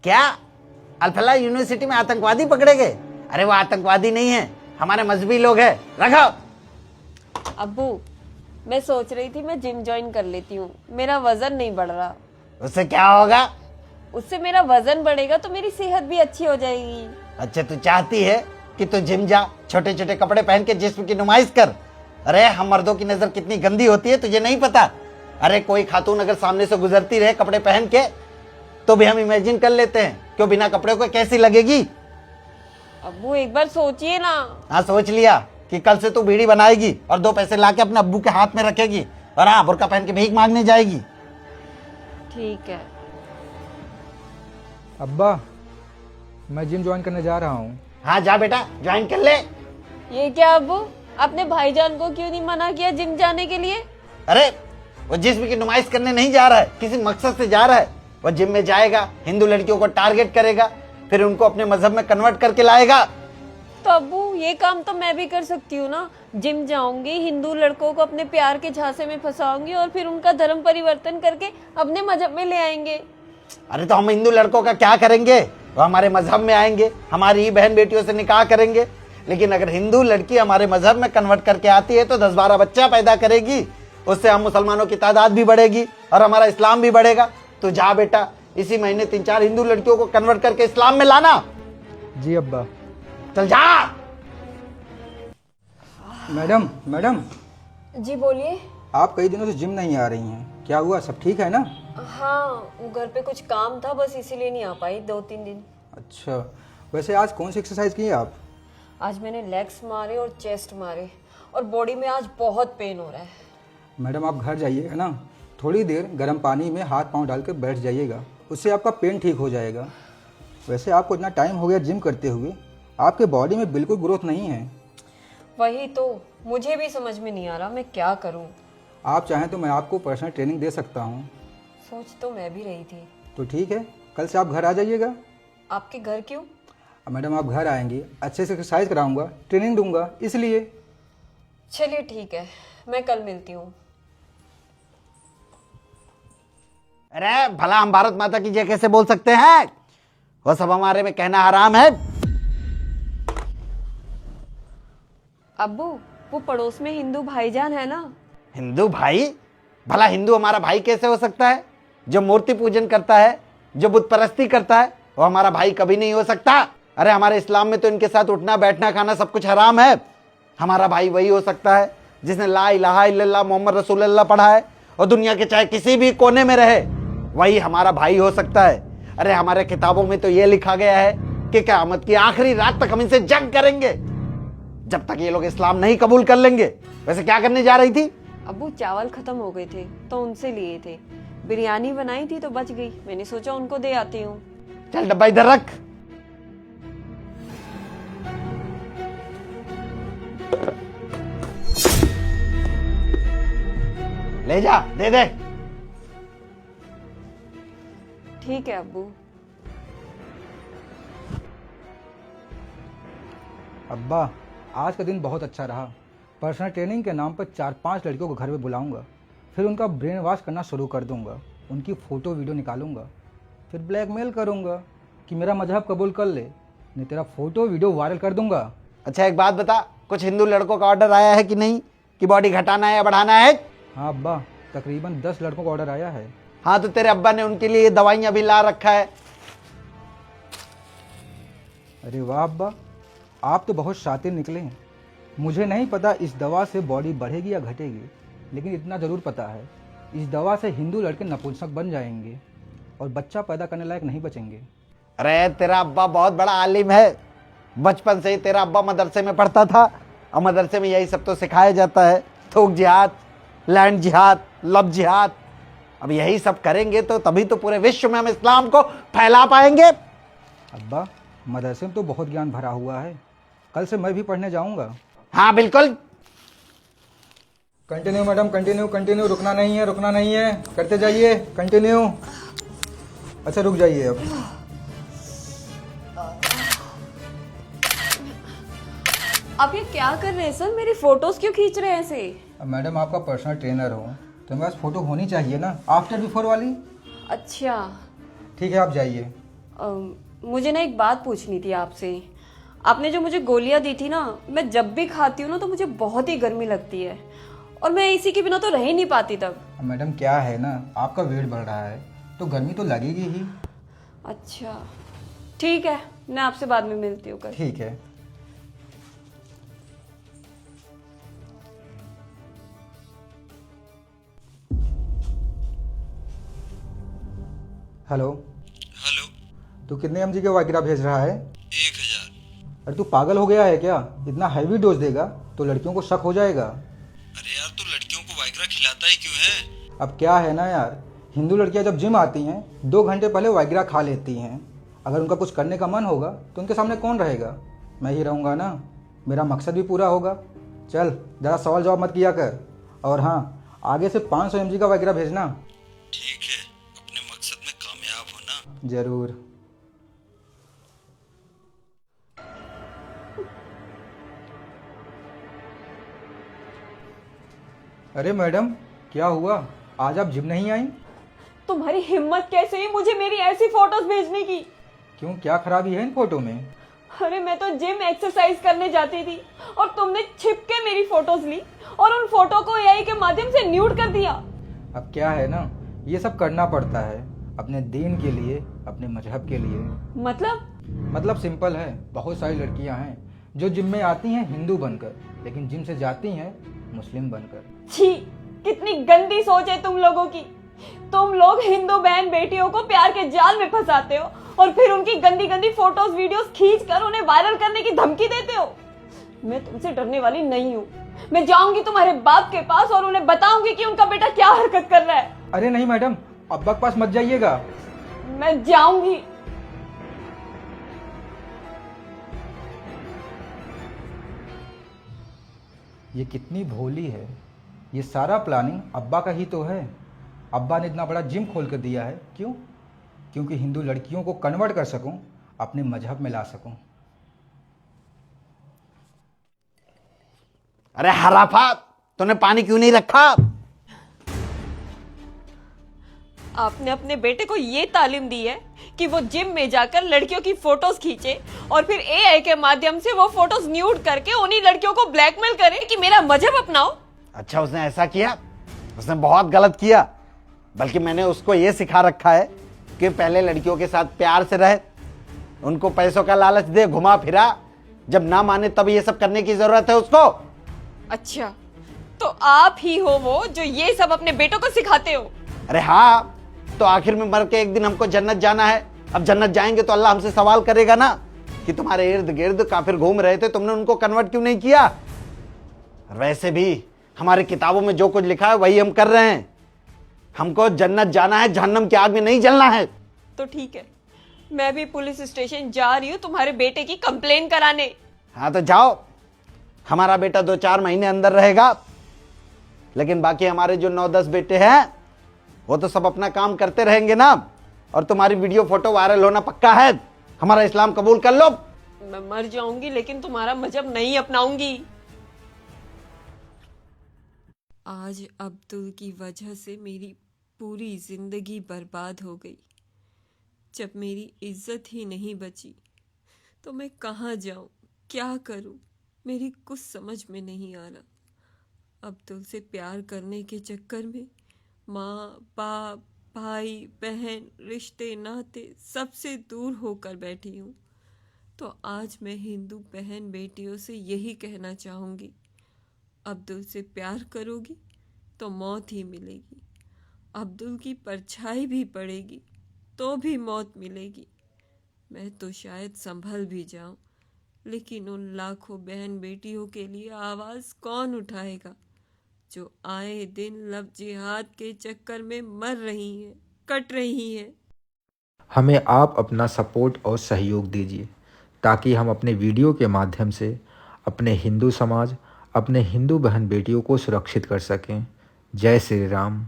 क्या अल्फला यूनिवर्सिटी में आतंकवादी पकड़े गए? अरे वो आतंकवादी नहीं है, हमारे मजहबी लोग हैं। रखो। अब्बू, मैं सोच रही थी मैं जिम ज्वाइन कर लेती हूँ, मेरा वजन नहीं बढ़ रहा। उससे क्या होगा? उससे मेरा वजन बढ़ेगा तो मेरी सेहत भी अच्छी हो जाएगी। अच्छा, तू चाहती है कि तू जिम जा, छोटे छोटे कपड़े पहन के जिस्म की नुमाइश कर। अरे हम मर्दों की नजर कितनी गंदी होती है तुझे नहीं पता? अरे कोई खातून अगर सामने से गुजरती रहे कपड़े पहन के तो भी हम इमेजिन कर लेते हैं क्यों बिना कपड़े को कैसी लगेगी। अब्बू एक बार सोचिए ना। हाँ, सोच लिया कि कल से तू बीड़ी बनाएगी और 2 पैसे लाके अपने अब्बू के हाथ में रखेगी और हाँ, बुर्का पहन के भीख मांगने जाएगी। ठीक है। अब्बा, मैं जिम ज्वाइन करने जा रहा हूँ। हाँ जा बेटा, ज्वाइन कर ले। ये क्या अब्बू, आपने भाईजान को क्यों नहीं मना किया जिम जाने के लिए? अरे वो जिस्म की नुमाइश करने नहीं जा रहा है, किसी मकसद से जा रहा है। वो जिम में जाएगा, हिंदू लड़कियों को टारगेट करेगा, फिर उनको अपने मजहब में कन्वर्ट करके लाएगा। तो अब्बू ये काम तो मैं भी कर सकती हूँ ना। जिम जाऊंगी, हिंदू लड़कों को अपने प्यार के झांसे में फंसाऊंगी और फिर उनका धर्म परिवर्तन करके अपने मजहब में ले आएंगे। अरे तो हम हिंदू लड़कों का क्या करेंगे? वो हमारे मजहब में आएंगे, हमारी ही बहन बेटियों से निकाह करेंगे। लेकिन अगर हिंदू लड़की हमारे मजहब में कन्वर्ट करके आती है तो 10-12 बच्चा पैदा करेगी, उससे हम मुसलमानों की तादाद भी बढ़ेगी और हमारा इस्लाम भी बढ़ेगा। तो जा बेटा, इसी महीने 3-4 हिंदू लड़कियों को कन्वर्ट करके इस्लाम में लाना। जी अब्बा। चल जा। मैडम मैडम, जी बोलिए। आप कई दिनों से जिम नहीं आ रही हैं, क्या हुआ? सब ठीक है ना? हाँ, घर पे कुछ काम था, बस इसीलिए नहीं आ पाई 2-3 दिन। अच्छा, वैसे आज कौन सी एक्सरसाइज की है आप? आज मैंने लेग्स मारे और चेस्ट मारे और बॉडी में आज बहुत पेन हो रहा है। मैडम आप घर जाइएगा ना, थोड़ी देर गर्म पानी में हाथ पांव डाल कर बैठ जाइएगा, उससे आपका पेन ठीक हो जाएगा। वैसे आपको इतना टाइम हो गया जिम करते हुए, आपके बॉडी में बिल्कुल ग्रोथ नहीं है। वही तो मुझे भी समझ में नहीं आ रहा मैं क्या करूं। आप चाहें तो मैं आपको पर्सनल ट्रेनिंग दे सकता हूँ। सोच तो मैं भी रही थी। तो ठीक है, कल से आप घर आ जाइएगा। आपके घर क्यों? मैडम आप घर आएंगी, अच्छे से एक्सरसाइज कराऊंगा, ट्रेनिंग दूंगा, इसलिए। चलिए ठीक है, मैं कल मिलती हूँ। अरे भला हम भारत माता की जय कैसे बोल सकते हैं? वो सब हमारे में कहना हराम है। अब्बू, वो पड़ोस में हिंदू भाईजान है ना। हिंदू भाई? भला हिंदू हमारा भाई कैसे हो सकता है? जो मूर्ति पूजन करता है, जो बुत परस्ती करता है, वो हमारा भाई कभी नहीं हो सकता। अरे हमारे इस्लाम में तो इनके साथ उठना बैठना खाना सब कुछ हराम है। हमारा भाई वही हो सकता है जिसने ला इलाहा इल्लल्लाह मोहम्मद रसूलुल्लाह पढ़ा है और दुनिया के चाहे किसी भी कोने में रहे, वही हमारा भाई हो सकता है। अरे हमारे किताबों में तो ये लिखा गया है कि क़यामत की आखिरी रात तक हम इनसे जंग करेंगे जब तक ये लोग इस्लाम नहीं कबूल कर लेंगे। वैसे क्या करने जा रही थी? अब्बू चावल खत्म हो गए थे तो उनसे लिए थे, बिरयानी बनाई थी तो बच गई, मैंने सोचा उनको दे आती हूँ। चल डब्बा इधर रख। ले जा, दे दे। ठीक है अब्बू। अब्बा, आज का दिन बहुत अच्छा रहा। पर्सनल ट्रेनिंग के नाम पर 4-5 लड़कियों को घर में बुलाऊंगा, फिर उनका ब्रेन वॉश करना शुरू कर दूंगा, उनकी फ़ोटो वीडियो निकालूंगा, फिर ब्लैकमेल करूंगा कि मेरा मजहब कबूल कर ले, नहीं तेरा फ़ोटो वीडियो वायरल कर दूंगा। अच्छा एक बात बता, कुछ हिंदू लड़कों का ऑर्डर आया है कि नहीं कि बॉडी घटाना है या बढ़ाना है? हाँ अब्बा, तकरीबन 10 लड़कों का ऑर्डर आया है। हाँ तो तेरे अब्बा ने उनके लिए दवाइयाँ भी ला रखा है। अरे वाह अब्बा, आप तो बहुत शातिर निकले हैं। मुझे नहीं पता इस दवा से बॉडी बढ़ेगी या घटेगी, लेकिन इतना ज़रूर पता है इस दवा से हिंदू लड़के नपुंसक बन जाएंगे और बच्चा पैदा करने लायक नहीं बचेंगे। अरे तेरा अब्बा बहुत बड़ा आलिम है, बचपन से ही तेरा अब्बा मदरसे में पढ़ता था और मदरसे में यही सब तो सिखाया जाता है, थोक जिहाद, लैंड जिहाद, लब जिहाद। अब यही सब करेंगे तो तभी तो पूरे विश्व में हम इस्लाम को फैला पाएंगे। अब्बा, मदरसे में तो बहुत ज्ञान भरा हुआ है, कल से मैं भी पढ़ने जाऊंगा। हाँ बिल्कुल। कंटिन्यू मैडम, कंटिन्यू कंटिन्यू, रुकना नहीं है, रुकना नहीं है, करते जाइए, कंटिन्यू। अच्छा रुक जाइए अब। आप ये क्या कर रहे हैं सर? मेरी फोटोज क्यों खींच रहे हैं ऐसे? अब मैडम आपका पर्सनल ट्रेनर हूँ तो मेरे पास फ़ोटो होनी चाहिए ना, आफ्टर बिफोर वाली। अच्छा ठीक है आप जाइए, मुझे ना एक बात पूछनी थी आपसे। आपने जो मुझे गोलियां दी थी ना, मैं जब भी खाती हूँ ना तो मुझे बहुत ही गर्मी लगती है और मैं इसी के बिना तो रह ही नहीं पाती तब। मैडम क्या है ना, आपका वेट बढ़ रहा है तो गर्मी तो लगेगी ही। अच्छा ठीक है, मैं आपसे बाद में मिलती हूँ कल। ठीक है। हेलो। हेलो। तू कितने mg का वाइग्रा भेज रहा है? 1000। अरे तू पागल हो गया है क्या? इतना हैवी डोज देगा तो लड़कियों को शक हो जाएगा। अरे यार, तो लड़कियों को वाइग्रा खिलाता ही क्यों है? अब क्या है ना यार, हिंदू लड़कियां जब जिम आती हैं 2 घंटे पहले वाइग्रा खा लेती हैं। अगर उनका कुछ करने का मन होगा तो उनके सामने कौन रहेगा? मैं ही रहूँगा ना, मेरा मकसद भी पूरा होगा। चल ज़रा सवाल जवाब मत किया कर। और हाँ, आगे से 500 mg का वाइग्रा भेजना। ठीक है, अपने मकसद में कामयाब होना। जरूर। अरे मैडम, क्या हुआ? आज आप जिम नहीं आई? तुम्हारी हिम्मत कैसे हुई मुझे मेरी ऐसी फोटोज भेजने की? क्यों, क्या खराबी है इन फोटो में? अरे मैं तो जिम एक्सरसाइज करने जाती थी और तुमने छिप के मेरी फोटोज ली और उन फोटो को एआई के माध्यम से न्यूड कर दिया। अब क्या है ना, ये सब करना पड़ता है अपने दीन के लिए, अपने मजहब के लिए। मतलब सिंपल है, बहुत सारी लड़कियां हैं जो जिम में आती हैं हिंदू बनकर, लेकिन जिम से जाती हैं मुस्लिम बनकर। छी, कितनी गंदी सोच है तुम लोगों की। तुम लोग हिंदू बहन बेटियों को प्यार के जाल में फंसाते हो और फिर उनकी गंदी गंदी फोटोज वीडियोस खींचकर उन्हें वायरल करने की धमकी देते हो। मैं तुमसे डरने वाली नहीं हूँ। मैं जाऊंगी तुम्हारे बाप के पास और उन्हें बताऊंगी कि उनका बेटा क्या हरकत कर रहा है। अरे नहीं मैडम, अब्बा के पास मत जाइएगा। मैं जाऊंगी। ये कितनी भोली है, ये सारा प्लानिंग अब्बा का ही तो है। अब्बा ने इतना बड़ा जिम खोल कर दिया है, क्यों? क्योंकि हिंदू लड़कियों को कन्वर्ट कर सकूं, अपने मजहब में ला सकूं। अरे हराफा, तूने पानी क्यों नहीं रखा? आपने अपने बेटे को ये तालीम दी है कि वो जिम में जाकर लड़कियों की फोटोज खींचे और फिर एआई के माध्यम से वो फोटोज न्यूड करके उन्हीं लड़कियों को ब्लैकमेल करे कि मेरा मजहब अपनाओ। अच्छा, उसने ऐसा किया? उसने बहुत गलत किया। बल्कि मैंने उसको ये सिखा रखा है कि पहले लड़कियों के साथ प्यार से रहे, उनको पैसों का लालच दे, घुमा फिरा, जब ना माने तब ये सब करने की जरूरत है उसको। अच्छा, तो आप ही हो वो जो ये सब अपने बेटों को सिखाते हो? अरे हाँ, तो आखिर में मर के एक दिन हमको जन्नत जाना है। अब जन्नत जाएंगे तो अल्लाह हमसे सवाल करेगा ना कि तुम्हारे इर्द गिर्द काफिर घूम रहे थे, तुमने उनको कन्वर्ट क्यों नहीं किया? वैसे भी हमारी किताबों में जो कुछ लिखा है वही हम कर रहे हैं। हमको जन्नत जाना है, जहन्नम की आग में नहीं जलना है। तो ठीक है, मैं भी पुलिस स्टेशन जा रही हूँ तुम्हारे बेटे की कंप्लेन कराने। हाँ तो जाओ, हमारा बेटा 2-4 महीने अंदर रहेगा, लेकिन बाकी हमारे जो 9-10 बेटे हैं वो तो सब अपना काम करते रहेंगे ना। और तुम्हारी वीडियो फोटो वायरल होना पक्का है। हमारा इस्लाम कबूल कर लो। मैं मर जाऊंगी लेकिन तुम्हारा मजहब नहीं अपनाऊंगी। आज अब्दुल की वजह से मेरी पूरी जिंदगी बर्बाद हो गई। जब मेरी इज्जत ही नहीं बची तो मैं कहाँ जाऊं, क्या करूं, मेरी कुछ समझ में नहीं आ रहा। अब्दुल से प्यार करने के चक्कर में माँ बाप, भाई बहन, रिश्ते नाते सबसे दूर होकर बैठी हूँ। तो आज मैं हिंदू बहन बेटियों से यही कहना चाहूँगी, अब्दुल से प्यार करोगी तो मौत ही मिलेगी। अब्दुल की परछाई भी पड़ेगी तो भी मौत मिलेगी। मैं तो शायद संभल भी जाऊं, लेकिन उन लाखों बहन बेटियों के लिए आवाज़ कौन उठाएगा जो आए दिन लव जिहाद के चक्कर में मर रही हैं, कट रही हैं। हमें आप अपना सपोर्ट और सहयोग दीजिए ताकि हम अपने वीडियो के माध्यम से अपने हिंदू समाज, अपने हिंदू बहन बेटियों को सुरक्षित कर सकें। जय श्री राम।